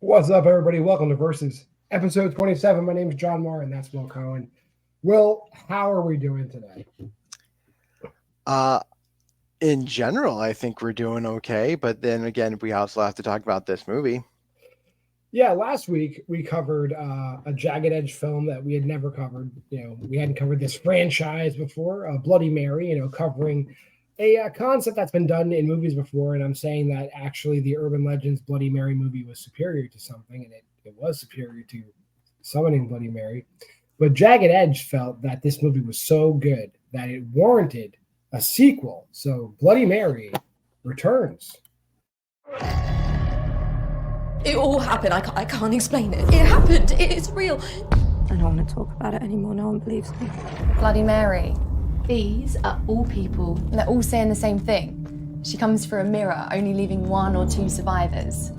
What's up, everybody? Welcome to Versus, episode 27. My name is John Maher, and that's Will Cohen. Will, how are we doing today? In general, I think we're doing okay, but then again, we also have to talk about this movie. Yeah, last week we covered a Jagged Edge film that we had never covered. We hadn't covered this franchise before, Bloody Mary, covering a concept that's been done in movies before. And I'm saying that actually the Urban Legends Bloody Mary movie was superior to something, and it was superior to Summoning Bloody Mary. But Jagged Edge felt that this movie was so good that it warranted a sequel. So Bloody Mary returns. It all happened. I can't explain it. It happened. It is real. I don't want to talk about it anymore. No one believes me. Bloody Mary. These are all people, and they're all saying the same thing. She comes through a mirror, only leaving one or two survivors.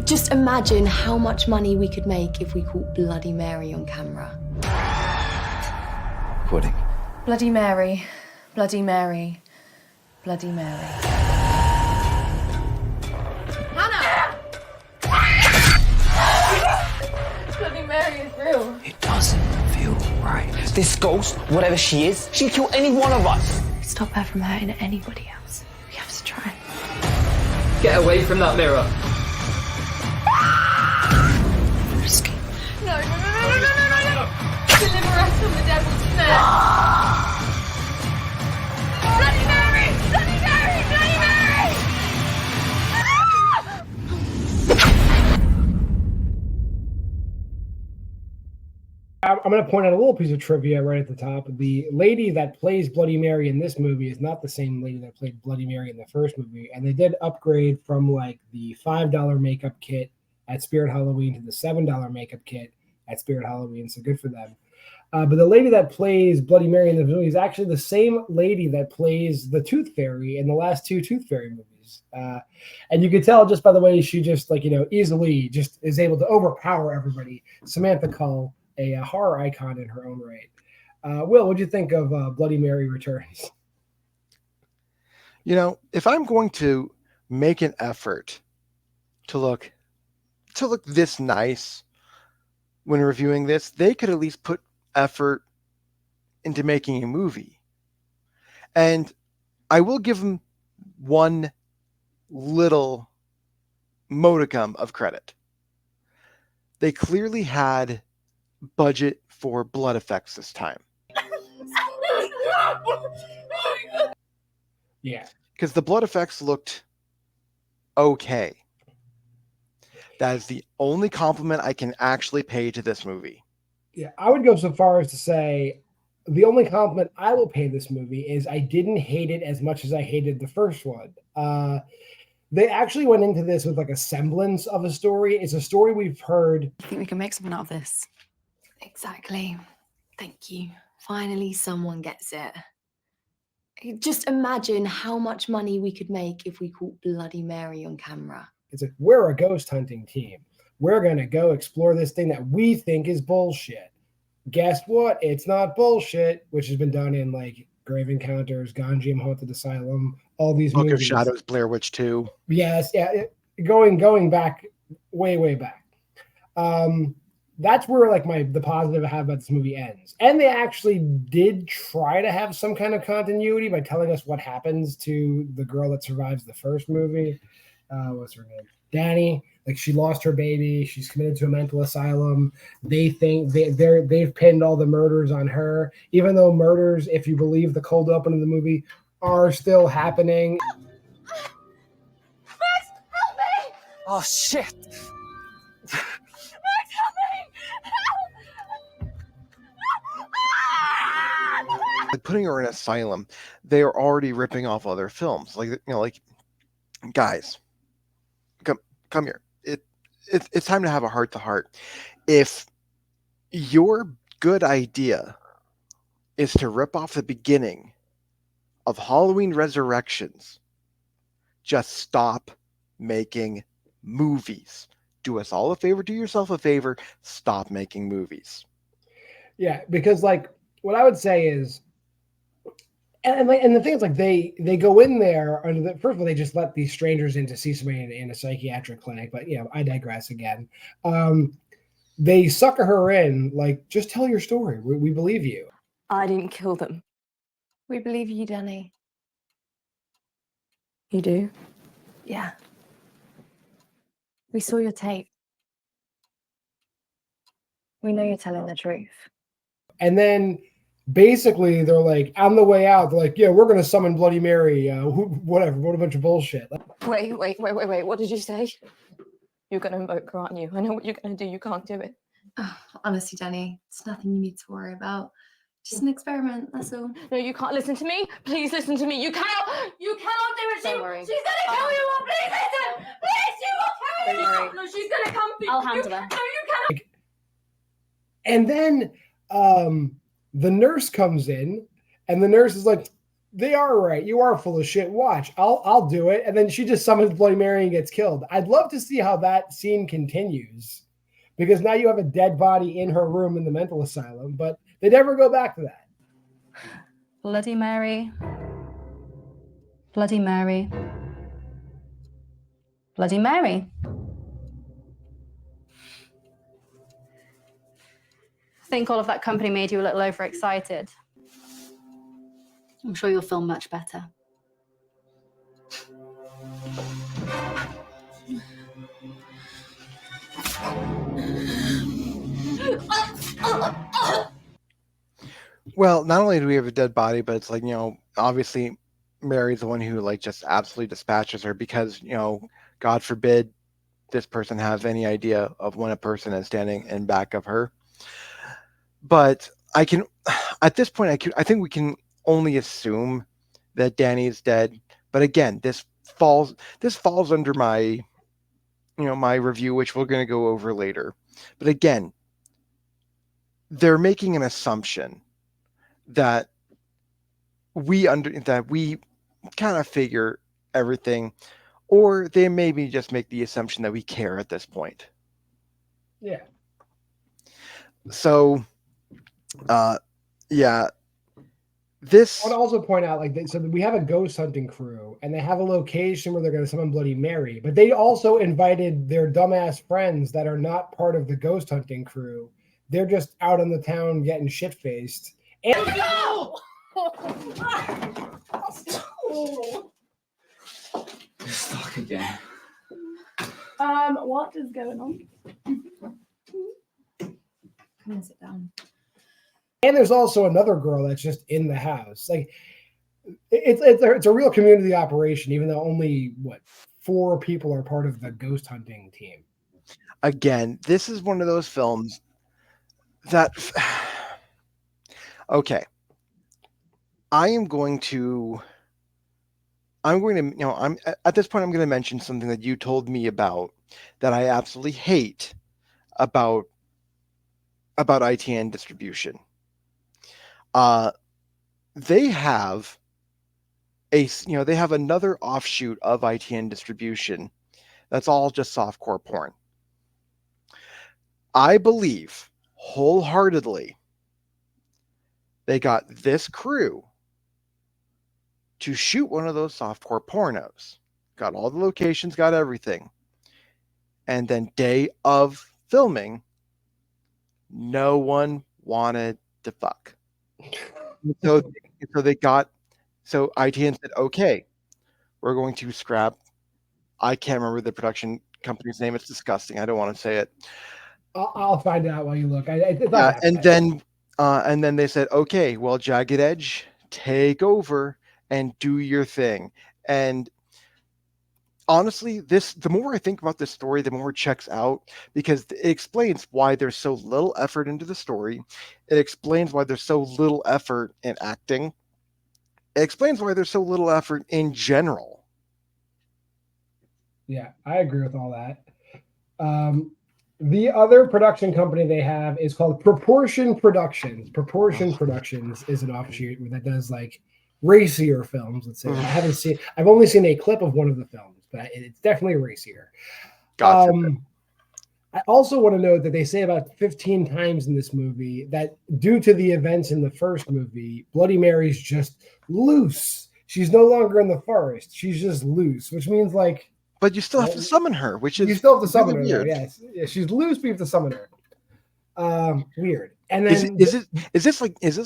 Just imagine how much money we could make if we caught Bloody Mary on camera. Pudding. Bloody Mary, Bloody Mary, Bloody Mary. Bloody Mary is real. It doesn't feel right. This ghost, whatever she is, she'd kill any one of us. Stop her from hurting anybody else. We have to try. Get away from that mirror. Risky. No. Deliver us from the devil's snare. Bloody Mary! Bloody Mary! Bloody Mary! I'm going to point out a little piece of trivia right at the top. The lady that plays Bloody Mary in this movie is not the same lady that played Bloody Mary in the first movie. And they did upgrade from like the $5 makeup kit at Spirit Halloween to the $7 makeup kit at Spirit Halloween. So good for them. But the lady that plays Bloody Mary in the movie is actually the same lady that plays the Tooth Fairy in the last two Tooth Fairy movies. And you can tell just by the way she just easily just is able to overpower everybody. Samantha Cull, a horror icon in her own right. Will, what'd you think of Bloody Mary Returns? If I'm going to make an effort to look this nice when reviewing this, they could at least put effort into making a movie. And I will give them one little modicum of credit. They clearly had budget for blood effects this time. Yeah. Because the blood effects looked okay. That is the only compliment I can actually pay to this movie. Yeah, I would go so far as to say the only compliment I will pay this movie is I didn't hate it as much as I hated the first one. They actually went into this with like a semblance of a story. It's a story we've heard. I think we can make something out of this. Exactly. Thank you. Finally, someone gets it. Just imagine how much money we could make if we caught Bloody Mary on camera. It's like, we're a ghost hunting team. We're going to go explore this thing that we think is bullshit. Guess what? It's not bullshit, which has been done in like Grave Encounters, Ganjiam Haunted Asylum, all these Book movies. of Shadows, Blair Witch 2. Yes, yeah, going back, way back. That's where like the positive I have about this movie ends. And they actually did try to have some kind of continuity by telling us what happens to the girl that survives the first movie. What's her name? Danny. Like, she lost her baby. She's committed to a mental asylum. They think they've pinned all the murders on her, even though murders, if you believe the cold open of the movie, are still happening. Max, help me! Oh, shit. Max, help me! Help! Like putting her in an asylum, they are already ripping off other films. Like guys, come here. It's time to have a heart-to-heart. If your good idea is to rip off the beginning of Halloween Resurrections, just stop making movies. Do us all a favor, do yourself a favor, stop making movies. Yeah, because like what I would say is And the thing is, like, they go in there under the first of all, they just let these strangers in to see somebody in a psychiatric clinic. But I digress again. They sucker her in, like, just tell your story. We believe you. I didn't kill them. We believe you, Danny. You do? Yeah. We saw your tape. We know you're telling the truth. And then basically they're like, on the way out, they're like, yeah, we're going to summon Bloody Mary. Whatever. What a bunch of bullshit. Wait. What did you say? You're going to invoke her, aren't you? I know what you're going to do. You can't do it. Oh, honestly, Danny, it's nothing you need to worry about. Just an experiment, that's all. No, you can't listen to me. Please listen to me. You cannot do it. Don't worry. She's gonna kill you all. Please listen. Please, she will kill you. Don't worry. No, she's gonna come for you. I'll handle her. No, you cannot. And then the nurse comes in, and the nurse is like, they are right. You are full of shit. Watch. I'll do it. And then she just summons Bloody Mary and gets killed. I'd love to see how that scene continues, because now you have a dead body in her room in the mental asylum, but they never go back to that. Bloody Mary. Bloody Mary. Bloody Mary. I think all of that company made you a little overexcited. I'm sure you'll feel much better. Well, not only do we have a dead body, but it's like, obviously Mary's the one who like just absolutely dispatches her because, God forbid this person has any idea of when a person is standing in back of her. But at this point, I think we can only assume that Danny's dead. But again, this falls under my, my review, which we're going to go over later. But again, they're making an assumption that we kind of figure everything, or they maybe just make the assumption that we care at this point. Yeah. So, yeah. This. I would also point out, so we have a ghost hunting crew, and they have a location where they're going to summon Bloody Mary, but they also invited their dumbass friends that are not part of the ghost hunting crew. They're just out in the town getting shit faced. And No! Stuck again. What is going on? Come and sit down. And there's also another girl that's just in the house. Like, it's a real community operation, even though only 4 people are part of the ghost hunting team. Again, this is one of those films that. Okay. I'm at this point, I'm going to mention something that you told me about that I absolutely hate about ITN distribution. They have they have another offshoot of ITN distribution that's all just softcore porn. I believe wholeheartedly they got this crew to shoot one of those softcore pornos. Got all the locations, got everything. And then day of filming, no one wanted to fuck. So ITN said, okay, we're going to scrap. I can't remember the production company's name. It's disgusting. I don't want to say it. I'll find out while you look. And then they said, okay, well, Jagged Edge, take over and do your thing. And honestly, the more I think about this story, the more it checks out, because it explains why there's so little effort into the story. It explains why there's so little effort in acting. It explains why there's so little effort in general. Yeah, I agree with all that. The other production company they have is called Proportion Productions. Proportion Productions is an offshoot that does like racier films. Let's say I've only seen a clip of one of the films, but it's definitely racier. Gotcha. I also want to note that they say about 15 times in this movie that due to the events in the first movie, Bloody Mary's just loose. She's no longer in the forest. She's just loose, which means like. But you still have to summon her, which is you still have to summon really her. weird. Though, yes, yeah, she's loose, but you have to summon her. Weird. And then is this like the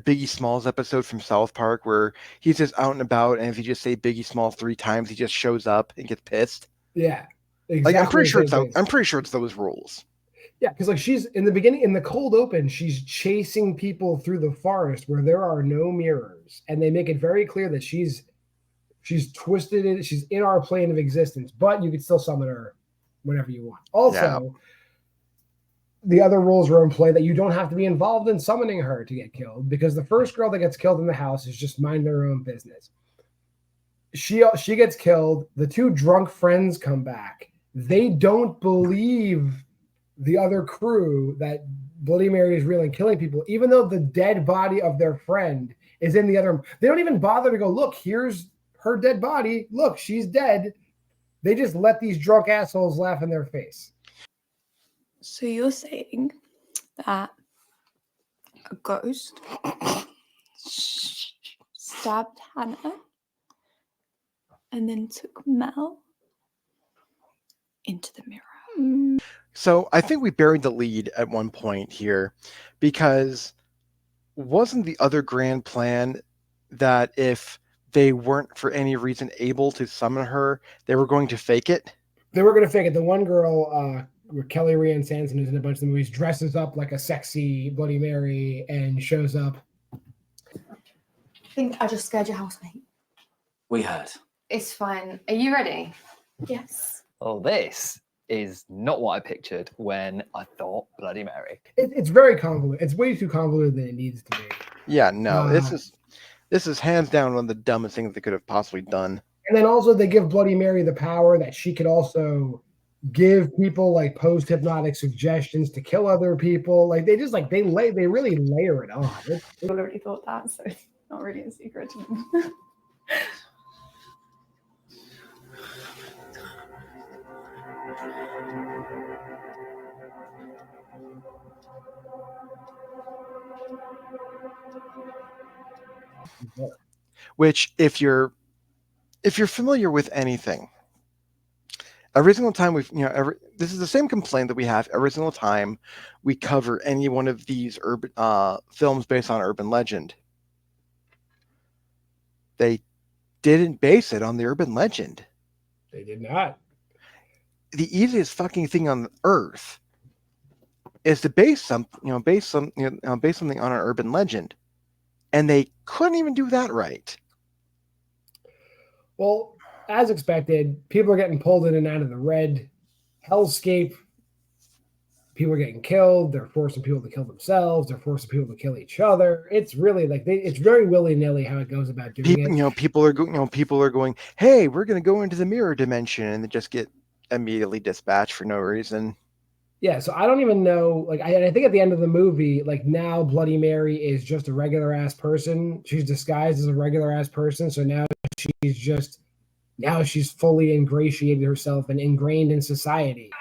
Biggie Smalls episode from South Park where he's just out and about, and if you just say Biggie Smalls 3 times, he just shows up and gets pissed? Yeah, exactly. Like I'm pretty sure it's those rules. Yeah, because like she's in the beginning, in the cold open, she's chasing people through the forest where there are no mirrors, and they make it very clear that she's twisted in, she's in our plane of existence, but you can still summon her whenever you want. Also, the other rules are in play that you don't have to be involved in summoning her to get killed, because the first girl that gets killed in the house is just mind their own business. She gets killed. The 2 drunk friends come back. They don't believe the other crew that Bloody Mary is real and killing people, even though the dead body of their friend is in the other room. They don't even bother to go, look, here's her dead body. Look, she's dead. They just let these drunk assholes laugh in their face. So you're saying that a ghost stabbed Hannah and then took Mel into the mirror? So I think we buried the lead at one point here, because wasn't the other grand plan that if they weren't for any reason able to summon her, they were going to fake it? They were going to fake it. The one girl, Kelly Rhiannon Sanson, who's in a bunch of the movies, dresses up like a sexy Bloody Mary and shows up. I think I just scared your housemate. We heard. It's fine. Are you ready? Yes. Well, this is not what I pictured when I thought Bloody Mary. It's very convoluted. It's way too convoluted than it needs to be. Yeah, no, this is hands down one of the dumbest things they could have possibly done. And then also they give Bloody Mary the power that she could also give people like post-hypnotic suggestions to kill other people. Like they just they really layer it on. I already thought that, so it's not really a secret. Which, if you're familiar with anything, every single time this is the same complaint that we have every single time we cover any one of these urban films based on urban legend. They didn't base it on the urban legend. They did not. The easiest fucking thing on earth is to base something on an urban legend, and they couldn't even do that right. Well, as expected, people are getting pulled in and out of the red hellscape. People are getting killed. They're forcing people to kill themselves. They're forcing people to kill each other. It's really it's very willy-nilly how it goes about doing it. People are going, hey, we're going to go into the mirror dimension, and they just get immediately dispatched for no reason. Yeah, so I don't even know. I think at the end of the movie, now Bloody Mary is just a regular ass person. She's disguised as a regular ass person. So now she's fully ingratiated herself and ingrained in society.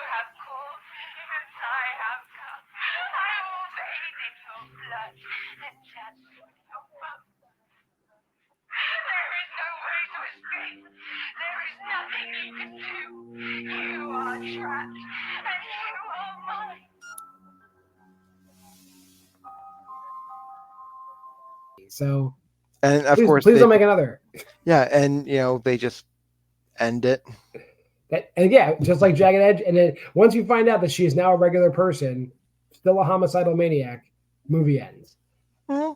So, and of course, please don't make another. Yeah, and they just end it. And yeah, just like Jagged Edge. And then once you find out that she is now a regular person, still a homicidal maniac, movie ends. Mm-hmm.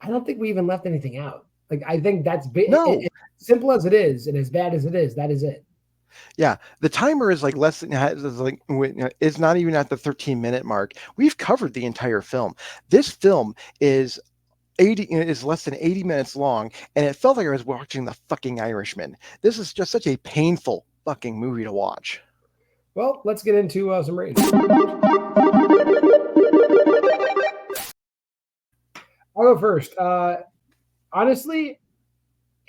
I don't think we even left anything out. I think that's no. Simple as it is, and as bad as it is, that is it. Yeah, the timer is less than it's not even at the 13-minute mark. We've covered the entire film. This film is less than 80 minutes long, and it felt like I was watching The fucking Irishman. This is just such a painful fucking movie to watch. Well, let's get into some ratings. I'll go first. Honestly,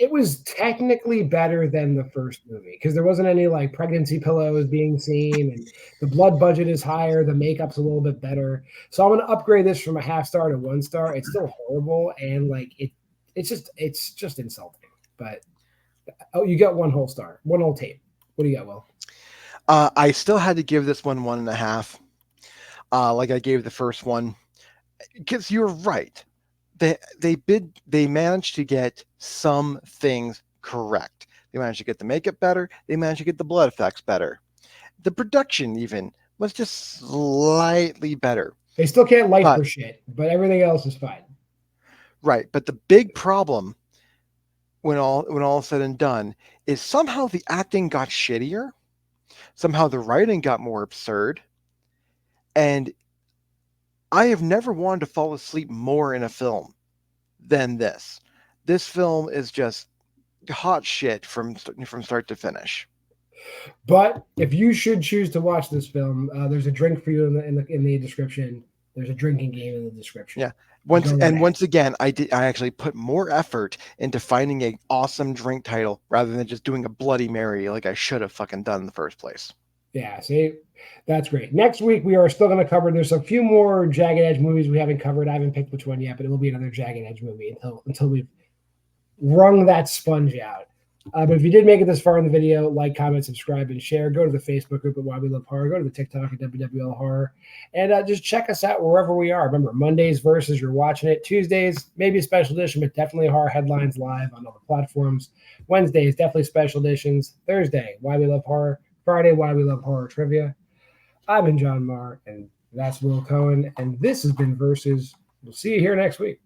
it was technically better than the first movie because there wasn't any like pregnancy pillows being seen, and the blood budget is higher. The makeup's a little bit better. So I'm going to upgrade this from a 0.5 star to 1 star. It's still horrible, and like it's just insulting. But you got 1 whole star, 1 whole tape. What do you got, Will? I still had to give this one 1.5. Like I gave the first one, because you're right. They managed to get some things correct. They managed to get the makeup better. They managed to get the blood effects better. The production even was just slightly better. They still can't light for shit, but everything else is fine. Right, but the big problem when all is said and done is somehow the acting got shittier. Somehow the writing got more absurd. And I have never wanted to fall asleep more in a film than this. This film is just hot shit from start to finish. But if you should choose to watch this film, there's a drink for you in the description. There's a drinking game in the description. Yeah. Once again, I actually put more effort into finding an awesome drink title rather than just doing a Bloody Mary like I should have fucking done in the first place. Yeah, see, that's great. Next week, we are still going to cover, there's a few more Jagged Edge movies we haven't covered. I haven't picked which one yet, but it will be another Jagged Edge movie until we've wrung that sponge out. But if you did make it this far in the video, like, comment, subscribe, and share. Go to the Facebook group at Why We Love Horror. Go to the TikTok at WWL Horror. And just check us out wherever we are. Remember, Mondays versus you're watching it. Tuesdays, maybe a special edition, but definitely horror headlines live on all the platforms. Wednesdays, definitely special editions. Thursday, Why We Love Horror. Friday, Why We Love Horror Trivia. I've been JWMaher, and that's Will Cohen. And this has been Versus. We'll see you here next week.